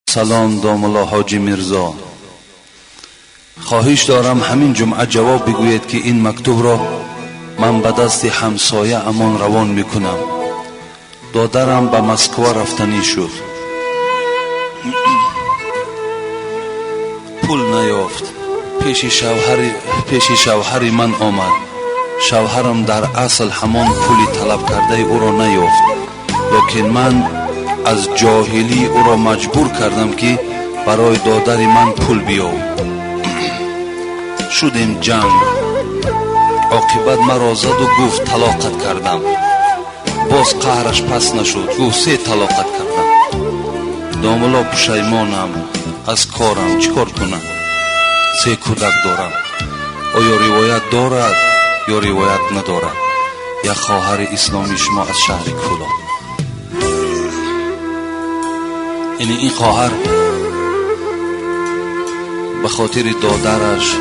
سلام داملا حاجی میرزا، خواهش دارم همین جمعه جواب بگویید که این مکتوب را من به دست همسایه امان روان میکنم. دادرم به مسکو رفتنی شد، پول نیافت. پیش شوهر من آمد. شوهرم در اصل همان پولی طلب کرده او را نیافت، لیکن من از جاهلی او را مجبور کردم که برای دادر من پول بیاورد. شدیم جنگ. عاقبت مرا زد و گفت طلاقت کردم. باز قهرش پس نشد، گفت 3 طلاقت کردم. داملا پشیمانم از کارم، چیکار کنم؟ 3 کودک دارم. آیا روایت دارد یا روایت ندارد؟ یک خواهر اسلامی شما از شهر کولا. یعنی این خواهر به خاطر دادرش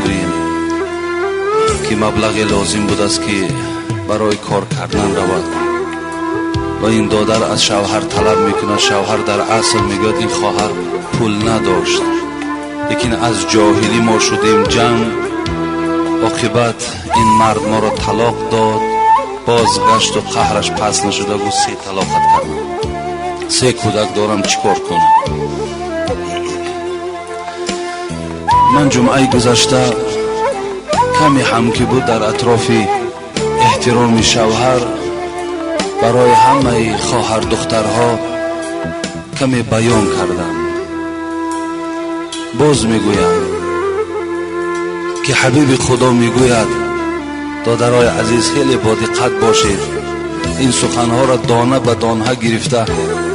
گوییم که مبلغ لازم بود است که برای کار کردن رود و این دادر از شوهر طلب میکنه. شوهر در اصل میگوید این خواهر پول نداشت، لیکن از جاهلی ما شدیم جنگ. عاقبت این مرد ما را طلاق داد، بازگشت و قهرش پس نشده بود 3 طلاقت کردم. 3 کودک دارم، چیکار کنم؟ من جمعه گذشته کمی هم که بود در اطراف احترام شوهر برای همه خواهر دخترها کمی بیان کردم. باز میگویم که حبیب خدا میگوید دادرای عزیز خیلی با دقت باشید. این سخنها را دانه به دانه گرفته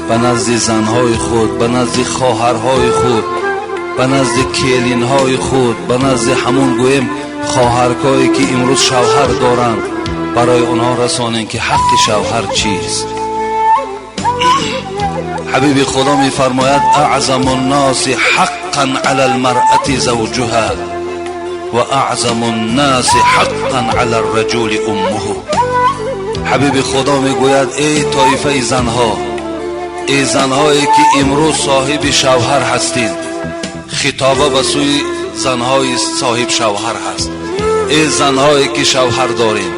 به نزد زنهای خود، به نزد خواهرهای خود، به نزد کلینهای خود، به نزد همون گویم خواهرکایی که امروز شوهر دارند، برای آنها رسانید که حق شوهر چیست. حبیب خدا می فرماید اعظم الناس حقا علی المرأة زوجها و اعظم الناس حقا علی الرجل امه. حبیب خدا می گوید ای طایفه زنها، ای زنهایی که امروز صاحب شوهر هستید، خطابه به سوی زنهای صاحب شوهر هست. ای زنهایی که شوهر دارین،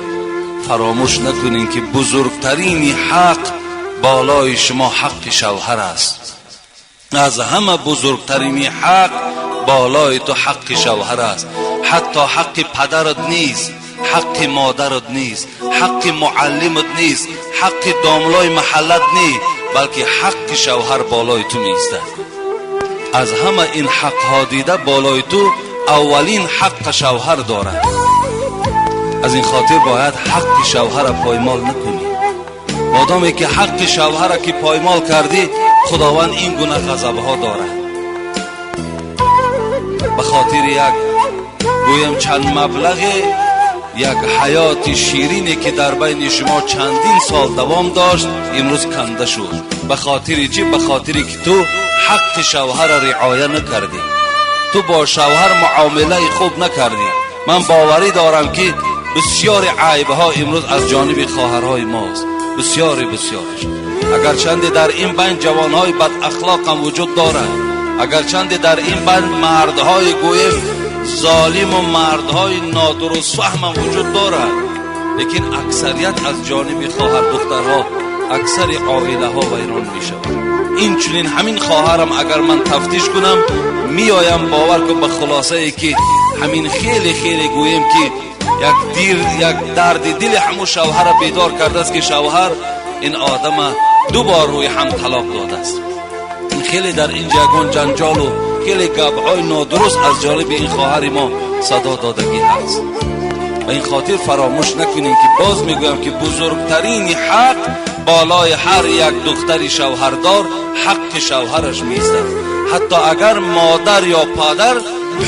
فراموش نکنین که بزرگترین حق بالای شما حق شوهر است. از همه بزرگترین حق بالای تو حق شوهر است. حتی حق پدرت نیست، حق مادرت نیست، حق معلمت نیست، حق داملای محلت نیست، بلکه حق شوهر بالای تو میستد. از همه این حق ها دیده بالای تو اولین حق شوهر دارد. از این خاطر باید حق شوهر را پایمال نکنی. مادامی که حق شوهر را که پایمال کردی، خداوند این گونه غضب ها دارد. به خاطر یک گویم چند مبلغ یک حیات شیرینی که در بین شما چندین سال دوام داشت، امروز کنده شد. به خاطر چی؟ به خاطری که تو حق شوهر را رعایت نکردی، تو با شوهر معامله خوب نکردی. من باوری دارم که بسیار عیبها امروز از جانب خواهرهای ماست، بسیارش. اگرچند در این بین جوانهای بد اخلاق هم وجود دارد، اگرچند در این بین مردهای گویم ظالم و مردهای نادرست فهم هم وجود دارد، لیکن اکثریت از جانب خواهر دخترها، اکثر عائله ها ویران می شود. این چنین همین خواهرم اگر من تفتیش کنم میایم باور کن به خلاصه ای که همین خیلی گویم که یک درد دل همون شوهر بیدار کرده است که شوهر این آدم 2 بار روی هم طلاق داده است. خیلی در این جگان جنجال و خیلی گپ‌های نادرست از جانب این خواهر ما صدا دادگی هست. و این خاطر فراموش نکنین که باز میگویم که بزرگترین حق بالای هر یک دختر شوهردار حق شوهرش میستد. حتی اگر مادر یا پدر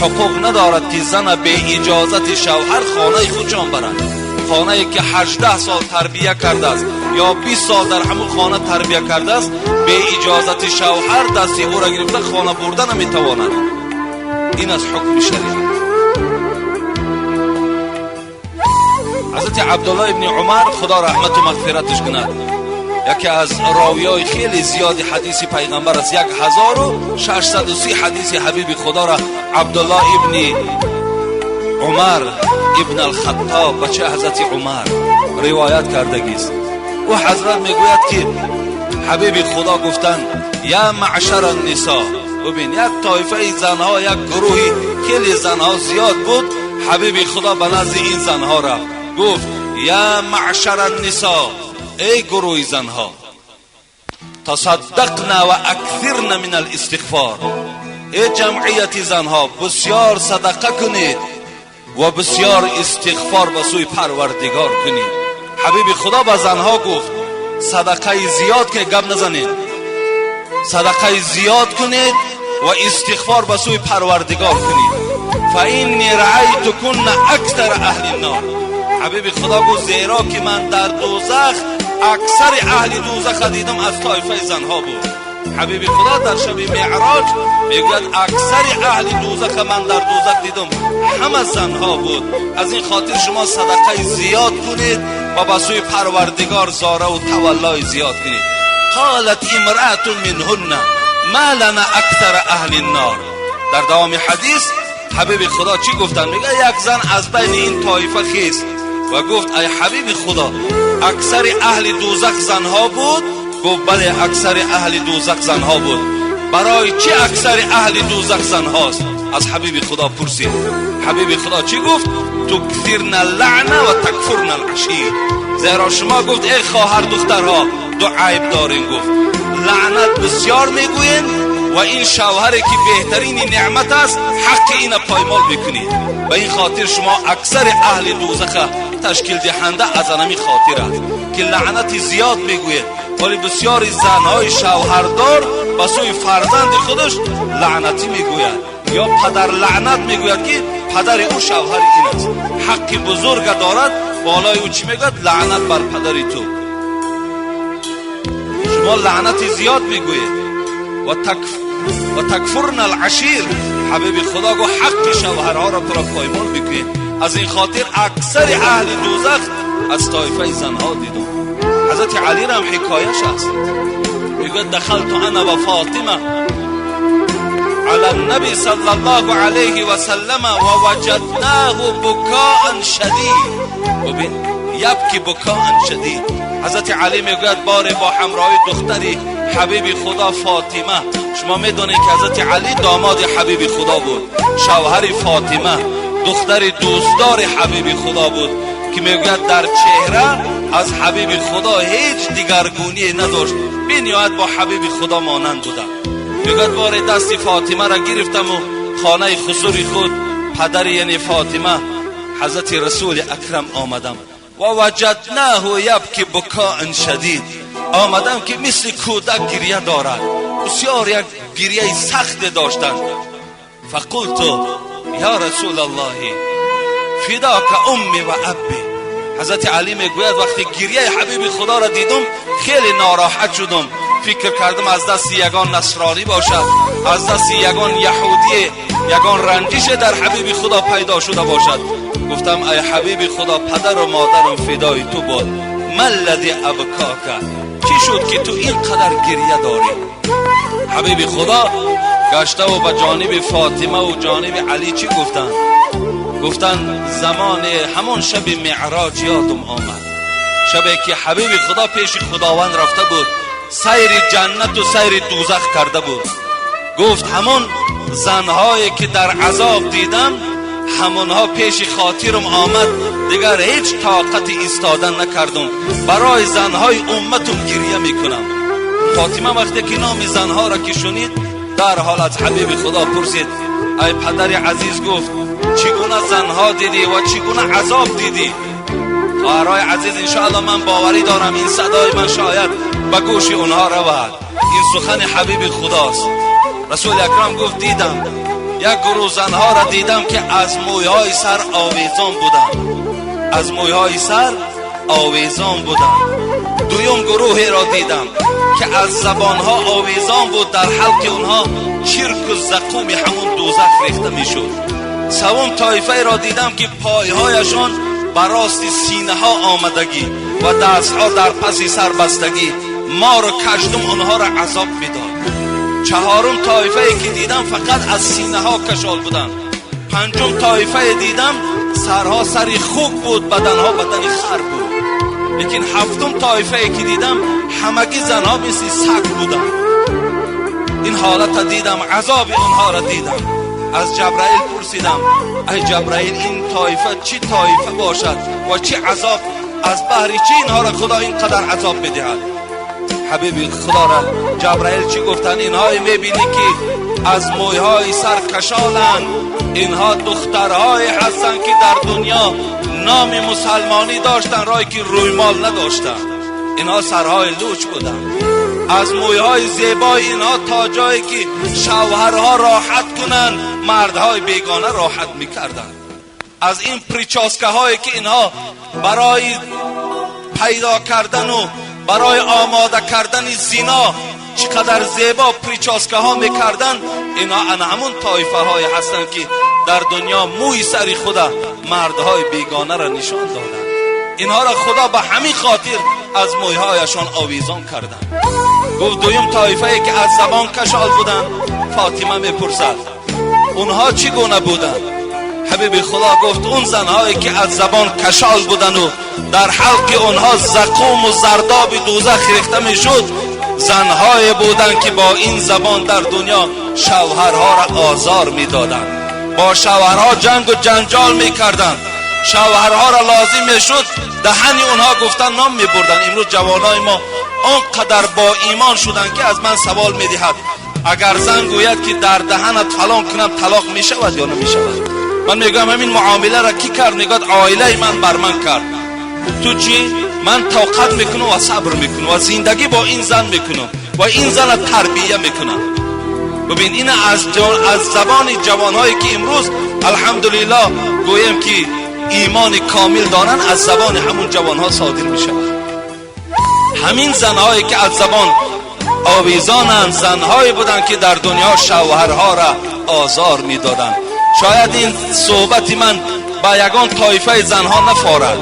حقوق ندارد که زن به اجازت شوهر خانه خودشان برند. خانه‌ای که 18 سال تربیت کرده است یا 20 سال در همون خانه تربیت کرده است، به اجازت شوهر دست او را گرفته خانه بردن نمیتواند. این از حکم شریعت. حضرت عبدالله ابن عمر خدا رحمت و مغفرتش کند، یکی از راویای خیلی زیادی حدیث پیغمبر است، 1630 حدیث حبیب خدا را عبدالله ابن عمر ابن الخطاب بچه حضرت عمر روایت کردگی است. و حضرت میگوید که حبیب خدا گفتند یا معشر النساء. ببین یک طایفه زنها، یک گروهی خیلی زنها زیاد بود، حبیب خدا به نزد این زنها را گفت یا معشر النساء، ای گروه زنها، تصدقنا و اکثرن من الاستغفار، ای جمعیت زنها بسیار صدقه کنید و بسیار استغفار به سوی پروردگار کنید. حبیب خدا به زنها گفت صدقه زیاد که گپ نزنید، صدقه زیاد کنید و استغفار به سوی پروردگار کنید. فإني رأيتكن اکثر اهل النار. حبیب خدا گفت زیرا که من در دوزخ اکثر اهل دوزخ دیدم از طایفه زنها بود. حبیب خدا در شب معراج میگوید اکثر اهل دوزخ من در دوزخ دیدم همه زنها بود. از این خاطر شما صدقه زیاد کنید و به سوی پروردگار زاره و تولا زیاد کنید. قالت امرأة منهن ما لنا اکثر اهل النار. در دوام حدیث حبیب خدا چی گفتن؟ میگه یک زن از بین این طایفه خیست و گفت ای حبیب خدا اکثر اهل دوزخ زنها بود؟ گفت بله اکثر اهل دوزخ زنها بود. برای چی اکثر اهل دوزخ زنهاست؟ از حبیب خدا پرسید. حبیب خدا چی گفت؟ تکثرن اللعنه و تکفرن العشیر. زیرا شما گفت ای خواهر دخترها دو عیب دارین، گفت لعنت بسیار میگوین و این شوهری که بهترین نعمت است حق این پایمال بکنید. و این خاطر شما اکثر اهل دوزخ تشکیل دهنده از همین خاطر است که لعنت زیاد میگوید. ولی بسیاری زنهای شوهردار به سوی فرزند خودش لعنتی میگوید یا پدر لعنت میگوید که پدر او شوهر این است، حق بزرگ دارد. بالای او چی میگوید؟ لعنت بر پدری تو. شما لعنت زیاد میگوید و تکفرن العشیر. حبیب خدا گو حق شوهرها را تو را پایمال بکنید. از این خاطر اکثر اهل دوزخ از طایفه زنها دیدم. حضرت علی را هم حکایش است، میگوید دخلت انا و فاطمه على النبي صلی الله علیه و سلم و وجدناه بکاء شدید. ببین یبکی بکاء شدید. حضرت علی میگوید بار با همراهی دختری حبیب خدا فاطمه. شما میدونید که حضرت علی داماد حبیب خدا بود، شوهر فاطمه دختر دوستدار حبیب خدا بود که میگوید در چهره از حبیب خدا هیچ دیگرگونی نداشت، بی نهایت با حبیب خدا مانند بودم. میگوید بار دست فاطمه را گرفتم و خانه خسور خود پدر یعنی فاطمه حضرت رسول اکرم آمدم و وجدناه یبکی بکاء شدید. آمدم که مثل کودک گریه دارد، بسیار یک گریه سخت داشتند. فقلت یا رسول الله فداک امی و ابی. حضرت علی میگوید وقتی گریه حبیب خدا را دیدم خیلی ناراحت شدم. فکر کردم از دست یگان نصرانی باشد، از دست یگان یهودی، یگان رنجش در حبیب خدا پیدا شده باشد. گفتم ای حبیب خدا پدر و مادرم فدای تو باد، ما الذی ابکاک، چی شد که تو اینقدر گریه داری؟ حبیب خدا گشته و به جانب فاطمه و جانب علی چی گفتن؟ گفتن زمان همون شب معراج یادم آمد، شبی که حبیب خدا پیش خداوند رفته بود، سیر جنت و سیر دوزخ کرده بود. گفت همون زنهایی که در عذاب دیدم همونها پیش خاطرم آمد، دیگر هیچ طاقت ایستادن نکردم، برای زنهای امتم گریه میکنم. فاطمه وقتی که نام زنها را که شنید در حال از حبیب خدا پرسید ای پدر عزیز، گفت چگونه زنها دیدی و چگونه عذاب دیدی؟ خواهرای عزیز انشاءالله من باوری دارم این صدای من شاید به گوش اونها رود. این سخن حبیب خداست. رسول اکرم گفت دیدم یک گروه زنها را دیدم که از مویهای سر آویزان بودن، از مویهای سر آویزان بودن. دویم گروهی را دیدم که از زبانها آویزان بود، در حلق اونها چرک و زقوم همون دوزخ ریخته میشد. سوم طایفه را دیدم که پایهایشان بر راست سینه ها آمدگی و دست ها در پس سر بستگی، مار و کژدم اونها را عذاب میداد. چهارم طایفه ای که دیدم فقط از سینه ها کشال بودن. پنجم طایفه دیدم سرها سری خوک بود، بدنها بدن خر بود. لیکن هفتم طایفه ای که دیدم همگی زنها مثل سگ بودن. این حالت دیدم، عذاب اونها را دیدم. از جبرائیل پرسیدم ای جبرائیل این طایفه چی طایفه باشد و چی عذاب، از بحر چی اینها را خدا اینقدر عذاب میدهد؟ حبیب خدا را جبرائیل چی گفتن؟ اینها میبینی که از مویهای سر کشالن، اینها دخترهای هستن که در دنیا نام مسلمانی داشتن رای که روی مال نداشتن. اینها سرهای لوچ بودن. از مویهای زیبای اینها تا جایی که شوهرها راحت کنن مردهای بیگانه راحت میکردن. از این پریچاسکه هایی که اینها برای پیدا کردن و برای آماده کردن زنا چقدر زیبا پریچاسکه ها میکردن، اینا همون طایفه های هستن که در دنیا موی سری خدا مردهای بیگانه را نشان دادن. اینها را خدا به همین خاطر از موی هایشان آویزان کردن. گفت دویم طایفه ای که از زبان کشال بودن. فاطمه میپرسد اونها چی گونه بودن؟ حبیب خدا گفت اون زنهایی که از زبان کشال بودن و در حلق اونها زقوم و زرداب دوزخ ریخته میشد، زنهای بودن که با این زبان در دنیا شوهرها را آزار میدادن، با شوهرها جنگ و جنجال میکردن، شوهرها را لازم میشد دهن اونها گفتن نام میبردن. امروز جوانای ما اونقدر با ایمان شدن که از من سوال میدهد اگر زن گوید که در دهنت فلان کنم طلاق میشود یا نمیشود؟ من میگم همین معامله را کی کرد؟ میگد عائله من بر من کرد. تو چی؟ من طاقت میکنم و صبر میکنم و زندگی با این زن میکنم و این زن را تربیه میکنم. ببین این از زبان جوانهایی که امروز الحمدلله گویم که ایمان کامل دارن از زبان همون جوانها صادر میشه. همین زنهایی که از زبان آویزانند زنهایی بودن که در دنیا شوهرها را آزار میدادند. شاید این صحبت من با یگان طایفه زنها نفارد،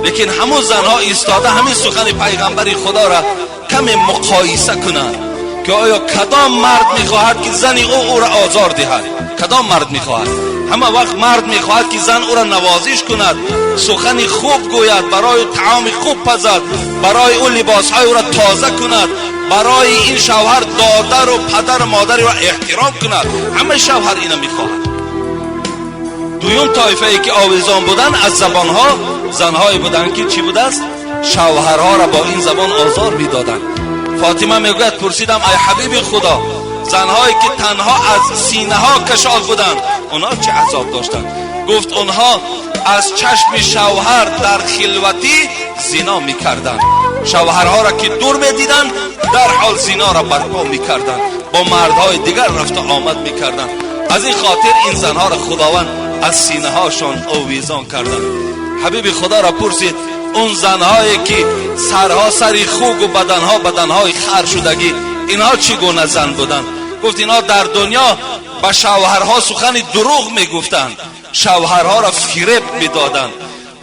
لیکن همون زنها ایستاده همین سخن پیغمبر خدا را کمی مقایسه کنند که آیا کدام مرد میخواهد که زن او را آزار دهد؟ کدام مرد میخواهد؟ همه وقت مرد میخواهد که زن او را نوازش کند، سخن خوب گوید، برای طعام خوب پزد، برای او لباسهای او را تازه کند، برای این شوهر دادر و پدر و مادر را احترام کند. همه شوهر اینو میخواهد. دویم طایفه ای که آویزان بودن از زبانها زنهایی بودن که چی بود است؟ شوهرها را با این زبان آزار میدادند. فاطمه میگوید پرسیدم ای حبیب خدا زنهایی که تنها از سینه ها کشال بودند اونا چه عذاب داشتند؟ گفت اونها از چشم شوهر در خلوتی زنا میکردند، شوهرها را که دور میدیدند در حال زنا را برپا میکردند، با مردهای دیگر رفت آمد میکردند. از این خاطر این زنها را خداوند از سینه هاشون آویزان کردند. حبیب خدا را پرسید اون زنهایی که سرها سری خوک و بدنها بدنهای خر شدگی اینها چی گونه زن بودند؟ گفت اینها در دنیا با شوهرها سخن دروغ میگفتند، شوهرها را فریب میدادند،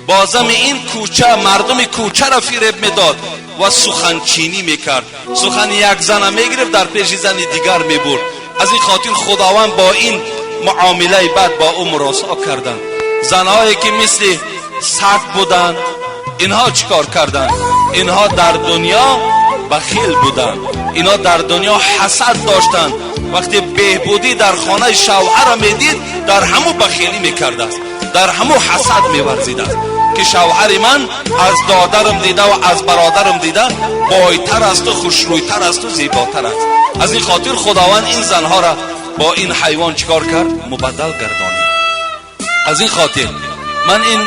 بازم این کوچه مردم کوچه را فریب میداد و سخن چینی میکرد، سخن یک زن میگرفت در پیش زن دیگر میبرد. از این خاطر خداوند با این معامله بد با او مراسا کردند. زنهایی که مثل سگ بودند اینها چیکار کردند؟ اینها در دنیا بخیل بودند، اینها در دنیا حسد داشتند. وقتی بهبودی در خانه شوهر را میدید در همو بخیلی میکرد است، در همو حسد میورزید است که شوهر من از دادرم دیده و از برادرم دیده بایتر است و خوشرویتر است و زیباتر است. از این خاطر خداوند این زنها را با این حیوان چیکار کرد؟ مبدل گردانید. از این خاطر من این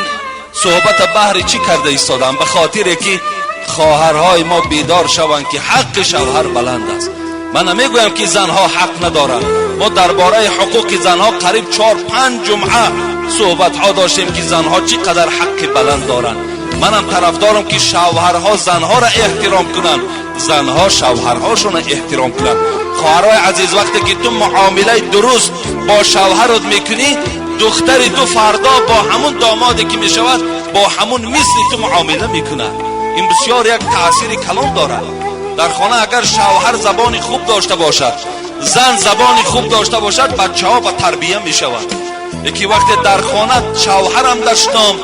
صحبت بحر چی کرده ایستادم؟ به خاطر که خواهرهای ما بیدار شوند که حق شوهر بلند است. من نمیگویم که زنها حق ندارند. ما درباره حقوق زنها قریب 4-5 جمعه صحبت ها داشتیم که زنها چقدر حق بلند دارند. منم طرفدارم که شوهرها زنها را احترام کنند، زنها شوهرهاشون احترام کنند. خواهرای عزیز وقتی که تو معامله درست با شوهرت میکنی، دختری تو فردا با همون دامادی که میشود با همون مثل تو معامله میکنه. این بسیار یک تأثیر کلان دارد. در خانه اگر شوهر زبانی خوب داشته باشد، زن زبانی خوب داشته باشد، بچه ها با تربیه می شود. یکی وقت در خانه شوهرم داشتم،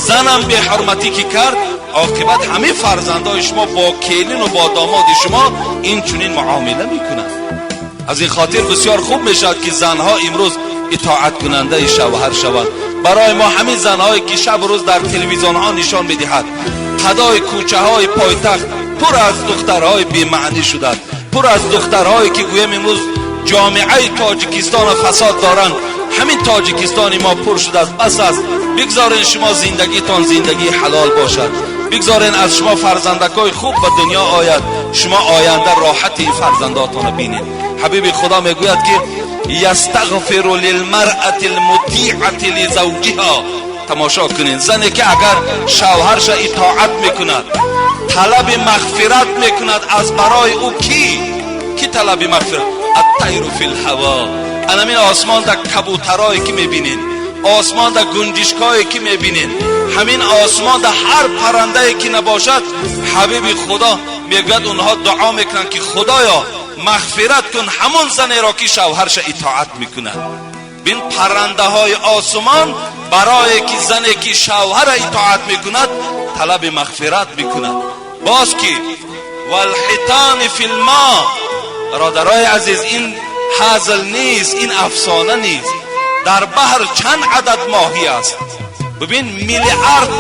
زنم به حرمتی که کرد، عاقبت همه فرزندای شما با کلین و با داماد شما این چنین معامله میکنند. از این خاطر بسیار خوب میشد که زنها امروز اطاعت کننده شوهر شوند. برای ما همین زنهایی که شب روز در تلویزیون ها نشان میدهد خدای کوچه های پایتخت پر از دخترهای بی معنی شده، پر از دخترهایی که گویم امروز جامعه تاجیکستان فساد دارند. همین تاجیکستان ما پر شده است. بس است بگذارین شما زندگیتان زندگی حلال باشد، بگذارین از شما فرزندکای خوب به دنیا آید، شما آینده راحت این فرزنداتان بینید. حبیب خدا میگوید که یستغفر للمرأة المطیعة لزوجها. تماشا کنین، زنی که اگر شوهرش اطاعت میکند، طلب مغفرت میکند از برای او کی طلب مغفرت؟ الطیر فی الهوا. همین آسمان در کبوترایی که میبینین، آسمان در گنجشکایی که میبینین، همین آسمان در هر پرنده‌ای که نباشد، حبیب خدا میگوید اونها دعا میکنن که خدایا مغفرت کن همون زنی را که شوهرش اطاعت میکنه. بین پرنده های آسمان برای که زنی که شوهر اطاعت میکند طلب مغفرت میکند. باز که والحیتان فی الماء. برادرای عزیز، این هزل نیست، این افسانه نیست. در بحر چند عدد ماهی است؟ ببین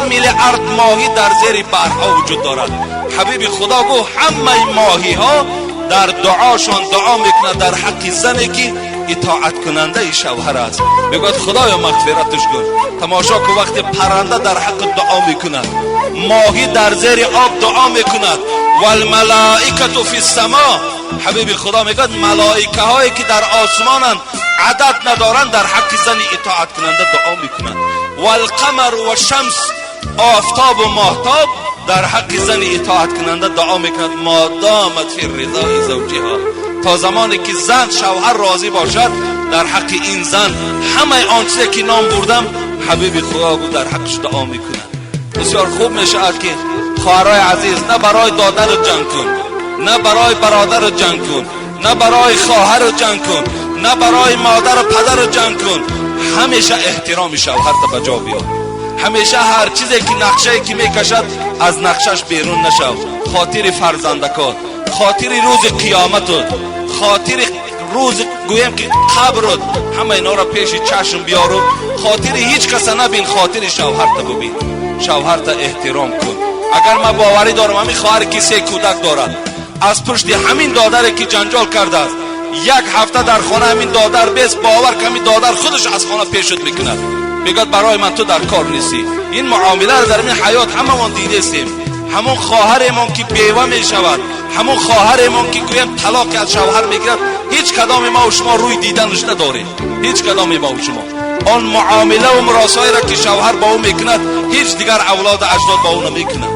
میلیارد ماهی در زیر بحرها وجود دارد. حبیب خدا گو همه ماهی ها در دعاشون دعا میکنه در حق زنی که اطاعت کننده شوهر است. میگوید خدایا مغفرتش کن. تماشا که وقتی پرنده در حق دعا میکند، ماهی در زیر آب دعا میکند، والملائکه فی السماء. حبیب خدا میگوید ملائکه هایی که در آسمانند عدد ندارند در حق زنی اطاعت کننده دعا میکنند. والقمر و شمس، آفتاب و ماهتاب در حق زن اطاعت کننده دعا میکند ما دامت فی رضای زوجها. تا زمانی که زن شوهر راضی باشد در حق این زن همه آنچه که نام بردم حبیب خدا بود در حقش دعا میکنند. بسیار خوب میشود که خواهرای عزیز نه برای دادر جنگ کن، نه برای برادر جنگ کن، نه برای خواهر جنگ کن، نه برای مادر و پدر جنگ کن. همیشه احترام شوهر تا بجا بیار. همیشه هر چیزی که نقشه که میکشد از نقشش بیرون نشو. خاطر فرزندکات، خاطر روز قیامتت، خاطر روز گویم که قبرت، همه اینا را پیش چشم بیارو. خاطر هیچ کس نبین، خاطر شوهر تا ببین. شوهر تا احترام کن. اگر من باوری دارم همین خواهر که 3 کودک دارد، از پشت همین دادر که جنجال کرده است، 1 هفته در خانه همین دادر بیست، باور که همین دادر خودش از خانه پیشت میکند، میگد برای من تو در کار نیستی. این معامله رو در این حیات هممون دیدیم. همون خواهرمون که بیوه میشود، همون خواهرمون که گویم طلاق از شوهر میگیرد، هیچ کدام ما و شما روی دیدنش نداریم. هیچ کدام ما و شما آن معامله و مراسایی را که شوهر با او میکند هیچ دیگر اولاد اجداد با او نمیکند.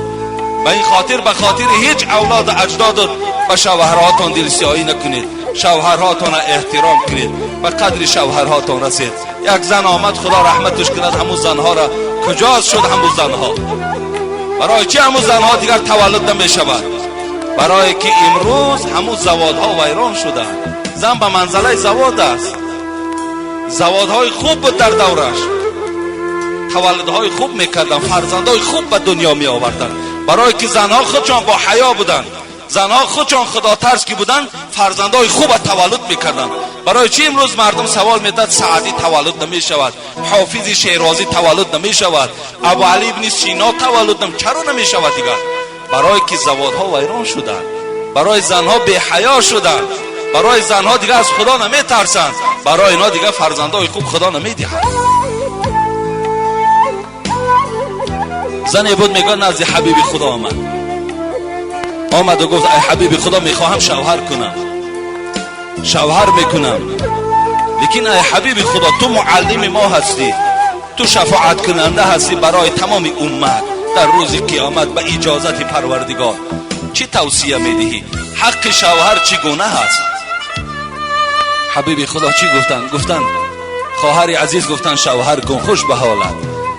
به این خاطر به خاطر هیچ اولاد اجداد به شوهرهاتون دلسیایی نکنید. شوهرهاتون احترام کنید. به قدر شوهرهاتون رسید. یک زن آمد خدا رحمتش کند، همون زنها را کجاست شد؟ همون زنها برای چی همون زنها دیگر تولد نمیشود؟ برای که امروز همون زوادها ویران شده. زن به منزله زواد است. زوادهای خوب بود در دورش، تولدهای خوب میکردن، فرزندهای خوب به دنیا می آوردن. برای که زنها خودشان با حیا بودن، زنها خودشان خدا ترس که بودن، فرزندهای خوب تولد میکردن. برای چی امروز مردم سوال میداد سعدی تولد نمی شود، حافظ شیرازی تولد نمی شود، ابو علی ابن سینا تولد چرا نمی شود دیگر؟ برای که زوادها ویران شدن، برای زنها بی حیا شدن، برای زنها دیگر از خدا نمی ترسند، برای اینا دیگر فرزندهای خوب خدا نمی دهند. زنی بود میگه نزد حبیب خدا آمد و گفت ای حبیب خدا میخواهم شوهر کنم، شوهر میکنم، لیکن ای حبیب خدا تو معلم ما هستی، تو شفاعت کننده هستی برای تمام امت در روز قیامت به اجازت پروردگار. چی توصیه میدهی؟ حق شوهر چگونه هست؟ حبیب خدا چی گفتن خواهر عزیز گفتن شوهر کن، خوش به حالت.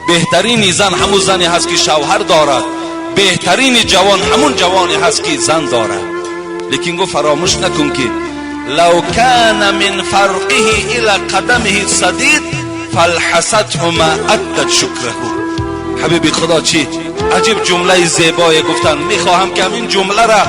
بهترین زن همون زنی هست که شوهر دارد، بهترین جوان همون جوانی هست که زن دارد. لیکن گو فراموش نکن که لو کان من فرقه الى قدمه صدید فالحسته ما ادت شکره. حبیبی خدا چی عجیب جمله زیبایی گفتن. میخواهم که همین جمله را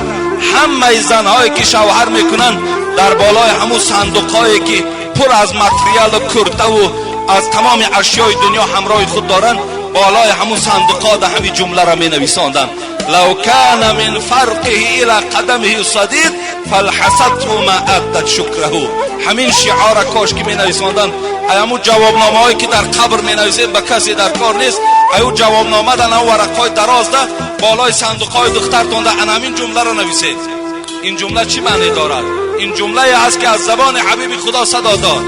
همه زنهایی که شوهر میکنن در بالای همون صندوقهایی که پر از متریال و کرته و از تمام اشیای دنیا همراه خود دارن، بالای همون صندوقها در همین جمله را می نویساندن. لو کان من فرقه الى قدمه صدید فالحسته ما ادت شکره. همین شعار کاش که می نویساندن. همون جوابنامه هایی که در قبر می نویسید به کسی در کار نیست، همون جوابنامه در ورق های دراز ده بالای صندوق های دخترتون ده همین جمله را نویسید. این جمله چی معنی دارد؟ این جمله هست که از زبان حبیب خدا صدا داد.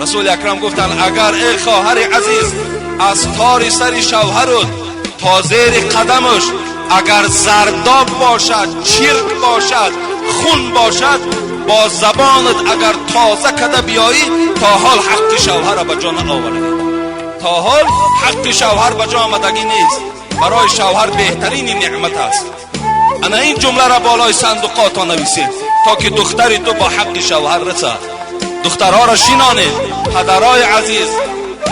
رسول اکرم گفتن اگر ای خواهر عزیز از تار سر شوهرت تا زیر قدمش اگر زرداب باشد، چرک باشد، خون باشد، با زبانت اگر تازه کده بیایی تا حال حق شوهر به جا نآوردی. تا حال حق شوهر به جا آمدگی نیست. برای شوهر بهترین نعمت است. انا این جمله را بالای صندوقات نویسید تا که دختری تو با حق شوهر رسد. دخترها را شینانید. پدرای عزیز،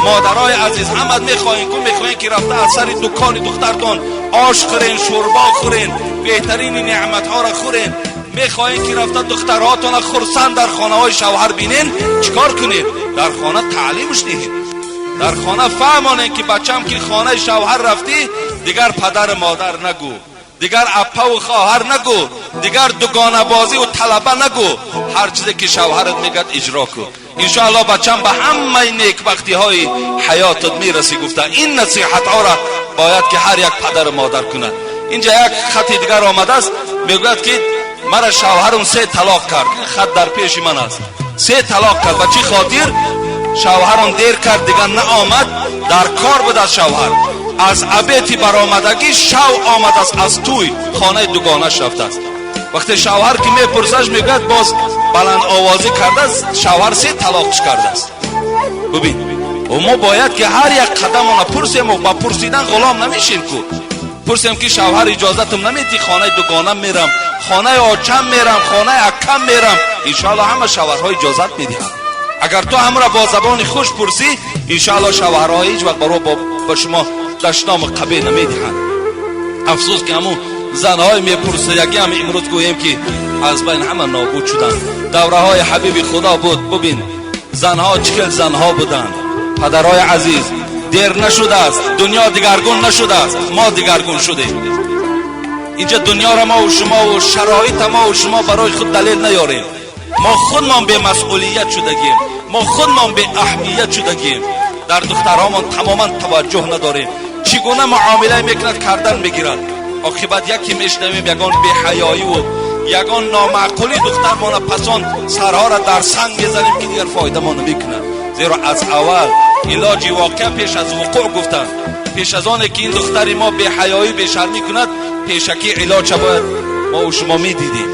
مادرای عزیز، همه میخواین که رفته از سر دکان دخترتون آش خورین، شوربا خورین، بهترین نعمت ها را خورین. میخواین که رفته دخترهاتون خرسند در خانه های شوهر بینین. چیکار کنید؟ در خانه تعلیمش دهید. در خانه فهمانین که بچم که خانه شوهر رفتی دیگر پدر مادر نگو، دیگر اپا و خواهر نگو، دیگر دگانه بازی و طلبه نگو. هر چیزی که شوهرت میگد اجرا کن. انشاءالله بچم به همه نیکبختی های حیاتت میرسی. گفته این نصیحت ها را باید که هر یک پدر مادر کند. اینجا یک خط دیگر آمده است، میگوید که مرا شوهرم 3 طلاق کرد. خط در پیش من است. 3 طلاق کرد. به چی خاطر؟ شوهرم دیر کرد دیگر نه آمد، در کار بود از شوهر. از عبیتی برآمدگی شو آمد است، از توی خانه دوگانش رفته است. وقتی شوهر که میپرسش میگوید باز بلند آوازی کرده است شوهر 3 طلاقش کرده است. ببین و ما باید که هر یک قدم اون پرسیم و با پرسیدن غلام نمیشیم کو. پرسیم که شوهر اجازتم نمیدی خانه دوگانم میرم، خانه آچم میرم، خانه اکم میرم. انشاءالله همه شوهرها اجازت میدهند. اگر تو همرا با زبان خوش پرسی انشاءالله شوهرها هیچ وقت با شما دشنام قبیل نمیدهند. افسوس که همون زنهای میپرسیدگی هم امروز گوییم که از بین همه نابود شدن. دوره های حبیب خدا بود. ببین زنها چکل زنها بودند. پدرای عزیز دیر نشده است، دنیا دیگرگون نشده است، ما دیگرگون شده. اینجا دنیا را ما و شما و شرایط ما و شما برای خود دلیل نیاریم. ما خودمان به مسئولیت شدگیم، ما خودمان به اهمیت شدگیم. در دخترهامان تماما توجه نداریم. چگونه معامله میکند کردن میگیرد. عاقبت یکی میشنویم یگان بی حیایی و یگان نامعقولی دخترمان پسان سرها را در سنگ میزنیم که دیگر فایده ما نمیکند. زیرا از اول علاج واقع پیش از وقوع گفتند. پیش از آن که این دختری ما بی حیایی بی شرمی کند پیشکی علاج باید ما و شما میدیدیم.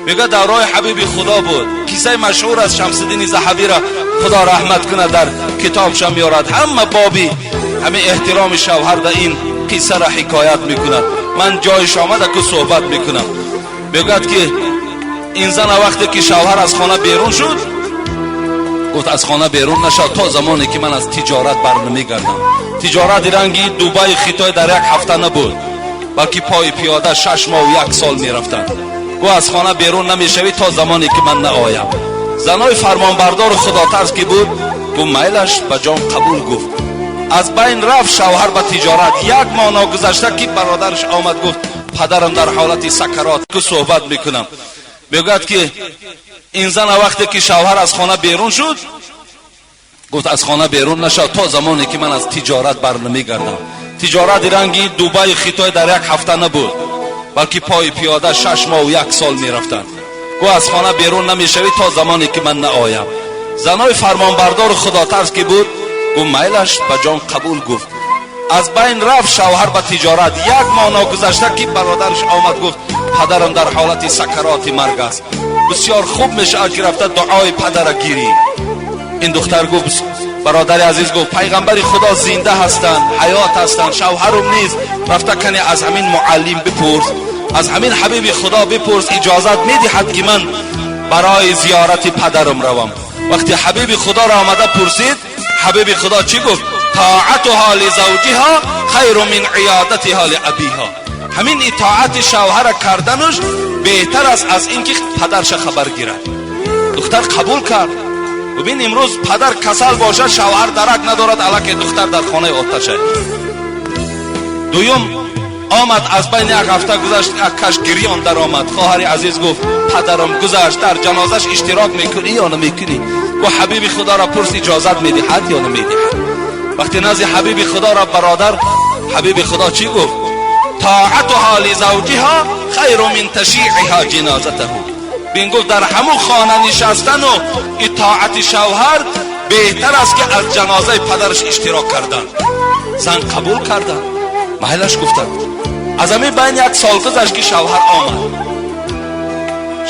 میگه دورای حبیب خدا بود. کیسه مشهور از شمس الدین ذهبی را خدا رحمت کنه در کتابش میارد. همه بابی همه احترام شوهر در این قصه را حکایت میکند. من جایش آمده که صحبت میکنم. میگه که این زن وقتی که شوهر از خانه بیرون شد گفت از خانه بیرون نشد تا زمانی که من از تجارت برنمیگردم. تجارت رنگی دوبای خیتای در 1 هفته نبود، بلکه پای پیاده 6 ماه و 1 سال میرفتند. گفت از خانه بیرون نمیشوی تا زمانی که من نآیم. زنای فرمانبردار خدا ترس که بود گفت میلش به جان قبول گفت. از بین رفت شوهر به تجارت. 1 ماه نگذشته که برادرش آمد گفت پدرم در حالت سکرات که صحبت میکنم. میگوید که این زن وقتی که شوهر از خانه بیرون شد گفت از خانه بیرون نشد تا زمانی که من از تجارت برنمیگردم. تجارت رنگی دوبای خیتای در 1 هفته نبود، بلکه پای پیاده 6 ماه و 1 سال میرفتند. گفت از خانه بیرون نمیشوی تا زمانی که من نآیم. زنای فرمانبردار خدا ترس که بود گفت میلش به جان قبول گفت. از بین رفت شوهر به تجارت. 1 ماه نگذشته که برادرش آمد گفت پدرم در حالت سکرات مرگ است. بسیار خوب میشه که رفته دعای پدر گیری. این دختر گفت برادر عزیز گفت پیغمبر خدا زنده هستند، حیات هستند، شوهرم نیست. رفته کنی از همین معلم بپرس. از همین حبیب خدا بپرس اجازت میدهد که من برای زیارت پدرم روم. وقتی حبیب خدا را آمده پرسید، حبیب خدا چی گفت؟ طاعتها لزوجها خیر من عیادتها لابیها. همین اطاعت شوهر کردنش بهتر است از اینکه پدرش خبر گیرد. دختر قبول کرد. ببین امروز پدر کسل باشد، شوهر درک ندارد، الکی دختر در خانه آتشه. دویم آمد، از بین یک هفته گذشت، یک کش گریان در آمد. خواهر عزیز گفت پدرم گذشت، در جنازش اشتراک میکنی یا نمیکنی؟ گفت حبیب خدا را پرس اجازت میدهد یا نمیدهد. وقتی نزد حبیب خدا را برادر، حبیب خدا چی گفت؟ طاعتها لزوجها خیر من تشیعها جنازته. بین گفت در همون خانه نشستن و اطاعت شوهر بهتر است که از جنازه پدرش اشتراک کردن. زن قبول کردن، محلش گفتن. از همین بین یک سال گذشت که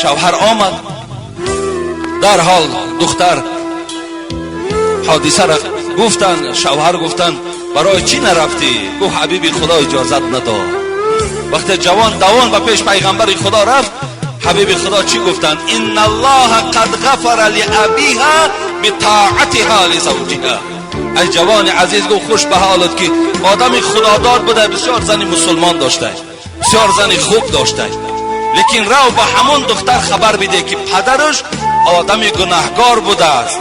شوهر آمد. در حال دختر حادثه را گفتن، شوهر گفتن برای چی نرفتی؟ گفت حبیب خدا اجازت نداد. وقتی جوان دوان به پیش پیغمبر خدا رفت، حبیب خدا چی گفتن؟ ان الله قد غفر لابیها بطاعتها لزوجها. ای جوان عزیز، گفت خوش به حالت که آدم خدادار بوده، بسیار زنی مسلمان داشته، بسیار زنی خوب داشته، لیکن رو به همون دختر خبر بده که پدرش آدم گناهگار بوده است.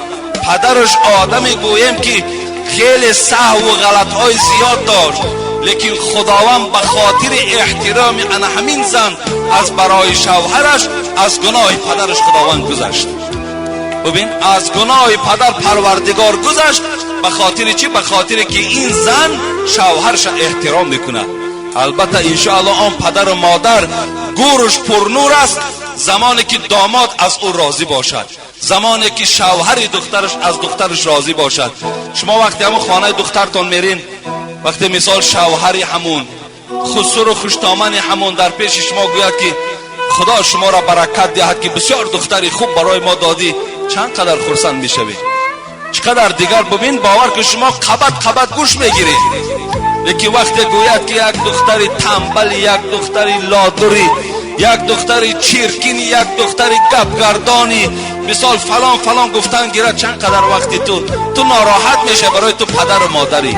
پدرش آدمی گویم که خیلی سهو و غلطهای زیاد داشت، لیکن خداوند به خاطر احترام ان همین زن از برای شوهرش از گناه پدرش خداوند گذشت. ببین از گناه پدر پروردگار گذشت. به خاطر چی؟ به خاطر که این زن شوهرش احترام میکنه. البته انشاءالله آن پدر و مادر گورش پرنور است زمانی که داماد از او راضی باشد، زمانی که شوهر دخترش از دخترش راضی باشد. شما وقتی همون خانه دخترتون میرین، وقتی مثال شوهری همون خسر و خوشتامن همون در پیش شما گوید که خدا شما را برکت دهد که بسیار دختری خوب برای ما دادی، چند قدر خرسند میشوی، چقدر دیگر. ببین باور که شما قبط گوش میگیرید، لیکن وقتی گوید که یک دختری تنبل، یک دختری لادری، یک دختری چیرکینی، یک دختری گپگردانی، مثال فلان گفتن گیرد، چند قدر وقتی تو ناراحت میشه، برای تو پدر و مادری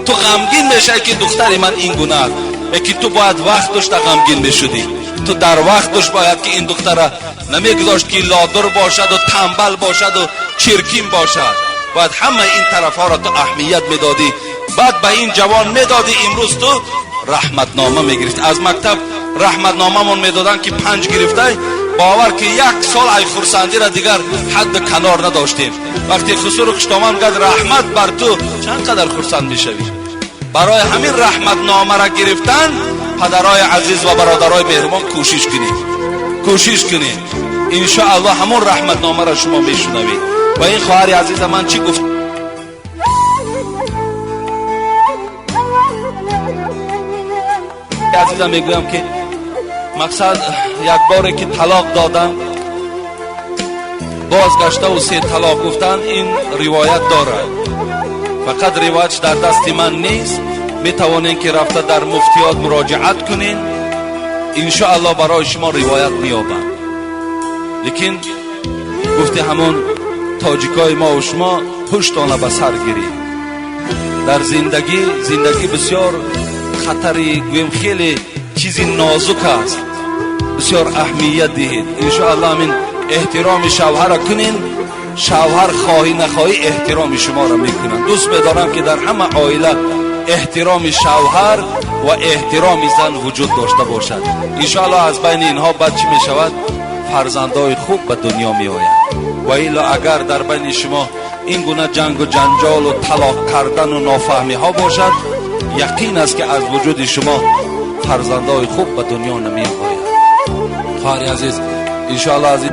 تو غمگین میشه که دختری من این گونه است. یکی تو باید وقت داشت غمگین میشدی، تو در وقت داشت باید که این دختره نمیگذاشت که لادر باشد و تنبل باشد و چیرکین باشد. باید همه این طرف ها را تو اهمیت میدادی، بعد به این جوان میدادی. امروز تو رحمتنامه میگرفت. از مکتب رحمتنامه من میدادن که 5 گرفته، باور که 1 سال ای خرسندی را دیگر حد کنار نداشتیم. وقتی خسور و خشتامن گفت رحمت بر تو، چند قدر خرسند میشوی. برای همین رحمتنامه را گرفتن پدرای عزیز و برادرای مهربان کوشش کنید ان شاء الله همون رحمتنامه را شما میشنوید. و این خواهر عزیز من چی گفت؟ عزیزم میگویم که مقصد یک باره که طلاق دادن، بازگشته و 3 طلاق گفتن، این روایت داره، فقط روایتش در دست من نیست. میتوانین که رفته در مفتیات مراجعت کنین، انشاءالله برای شما روایت میابن. لیکن گفته همون تاجیکای ما و شما پشتانه به سر گیرید. در زندگی بسیار خطری، گویم خیلی چیزی نازک است، بسیار اهمیت دهید. انشاءالله همین احترام شوهر را کنین، شوهر خواهی نخواهی احترام شما را میکنن. دوست بدارم که در همه عائله احترام شوهر و احترام زن وجود داشته باشد. انشاءالله از بین اینها بعد چی میشود؟ فرزندای خوب به دنیا می آید. و الا اگر در بین شما این گونه جنگ و جنجال و طلاق کردن و نافهمی ها باشد، یقین است که از وجود شما فرزندای خوب به دنیا نمی آید. خواهر عزیز انشاءالله از این